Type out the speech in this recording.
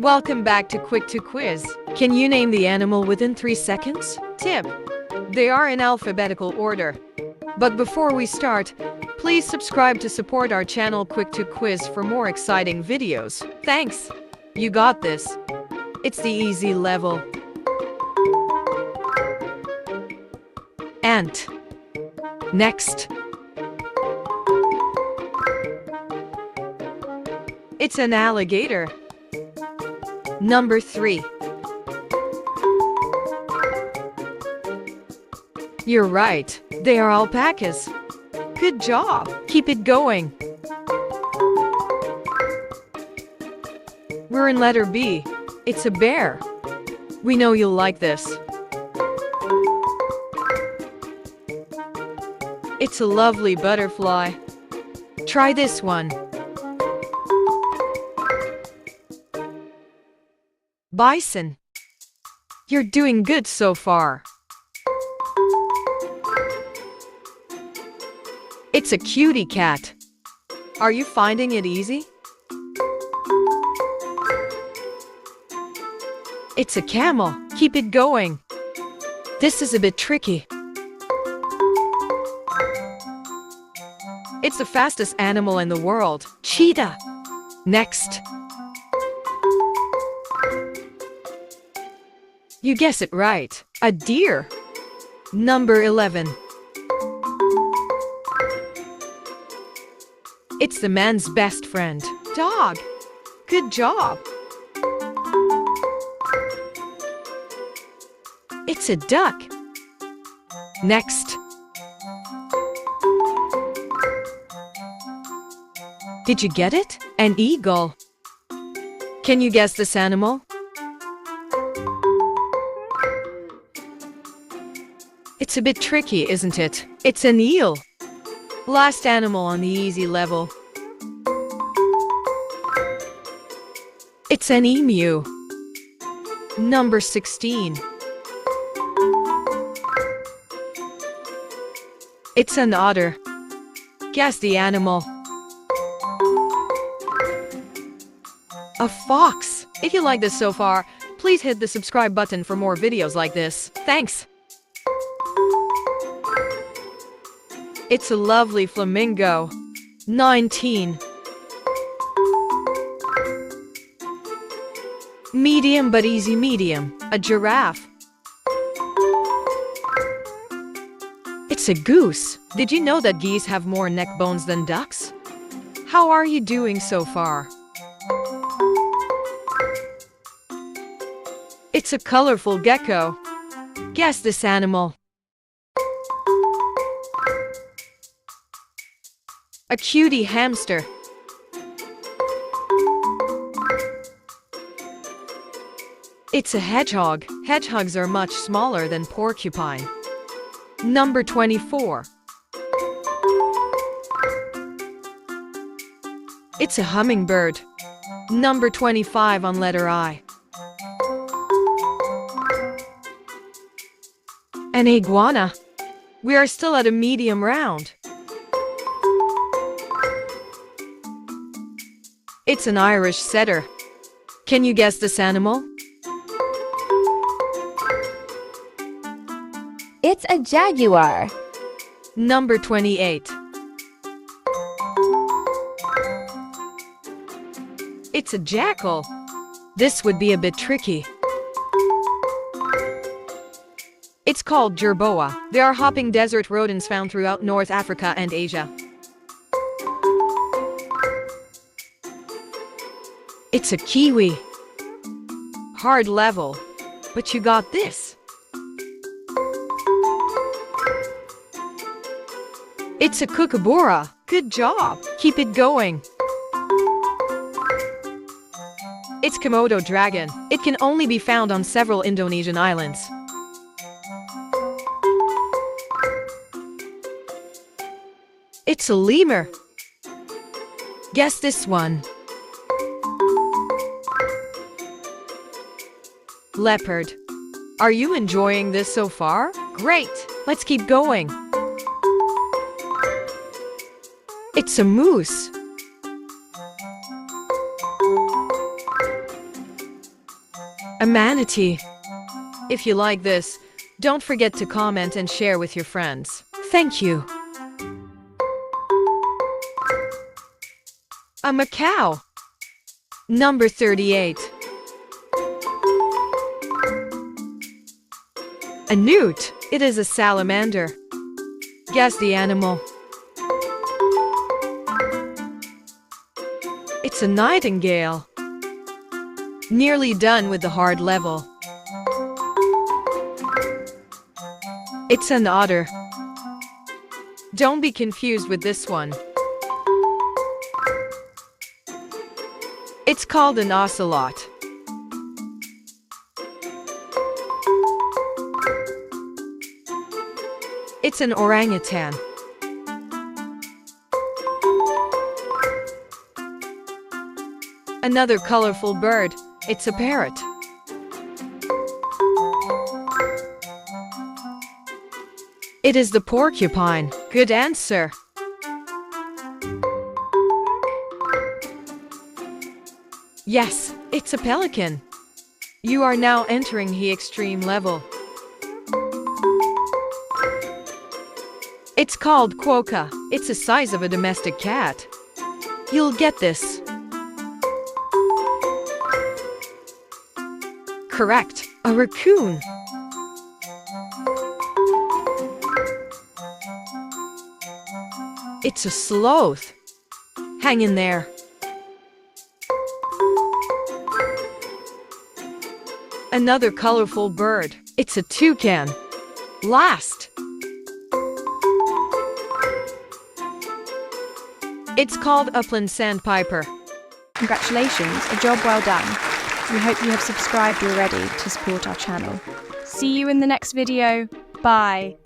Welcome back to Quick to Quiz. Can you name the animal within 3 seconds? Tip: they are in alphabetical order. But before we start, please subscribe to support our channel Quick to Quiz for more exciting videos. Thanks! You got this. It's the easy level. Ant. Next. It's an alligator. Number 3. You're right. They are alpacas. Good job. Keep it going. We're in letter B. It's a bear. We know you'll like this. It's a lovely butterfly. Try this one. Bison. You're doing good so far. It's a cutie cat. Are you finding it easy? It's a camel. Keep it going. This is a bit tricky. It's the fastest animal in the world. Cheetah. Next. You guess it right. A deer. Number 11. It's the man's best friend. Dog. Good job. It's a duck. Next. Did you get it? An eagle. Can you guess this animal? It's a bit tricky, isn't it? It's an eel. Last animal on the easy level. It's an emu. Number 16. It's an otter. Guess the animal. A fox. If you like this so far, please hit the subscribe button for more videos like this. Thanks! It's a lovely flamingo. 19. Medium but easy medium. A giraffe. It's a goose. Did you know that geese have more neck bones than ducks? How are you doing so far? It's a colorful gecko. Guess this animal. A cutie hamster. It's a hedgehog. Hedgehogs are much smaller than porcupine. Number 24. It's a hummingbird. Number 25 on letter I. An iguana. We are still at a medium round. It's an Irish setter. Can you guess this animal? It's a jaguar. Number 28. It's a jackal. This would be a bit tricky. It's called jerboa. They are hopping desert rodents found throughout North Africa and Asia. It's a kiwi. Hard level, but you got this. It's a kookaburra. Good job. Keep it going. It's Komodo dragon. It can only be found on several Indonesian islands. It's a lemur. Guess this one. Leopard. Are you enjoying this so far? Great! Let's keep going. It's a moose. A manatee. If you like this, don't forget to comment and share with your friends. Thank you. A macaw. Number 38. A newt. It is a salamander. Guess the animal. It's a nightingale. Nearly done with the hard level. It's an otter. Don't be confused with this one. It's called an ocelot. It's an orangutan. Another colorful bird. It's a parrot. It is the porcupine. Good answer. Yes, it's a pelican. You are now entering the extreme level. It's called quokka. It's the size of a domestic cat. You'll get this. Correct. A raccoon. It's a sloth. Hang in there. Another colorful bird. It's a toucan. Last. It's called upland sandpiper. Congratulations, a job well done. We hope you have subscribed already to support our channel. See you in the next video. Bye.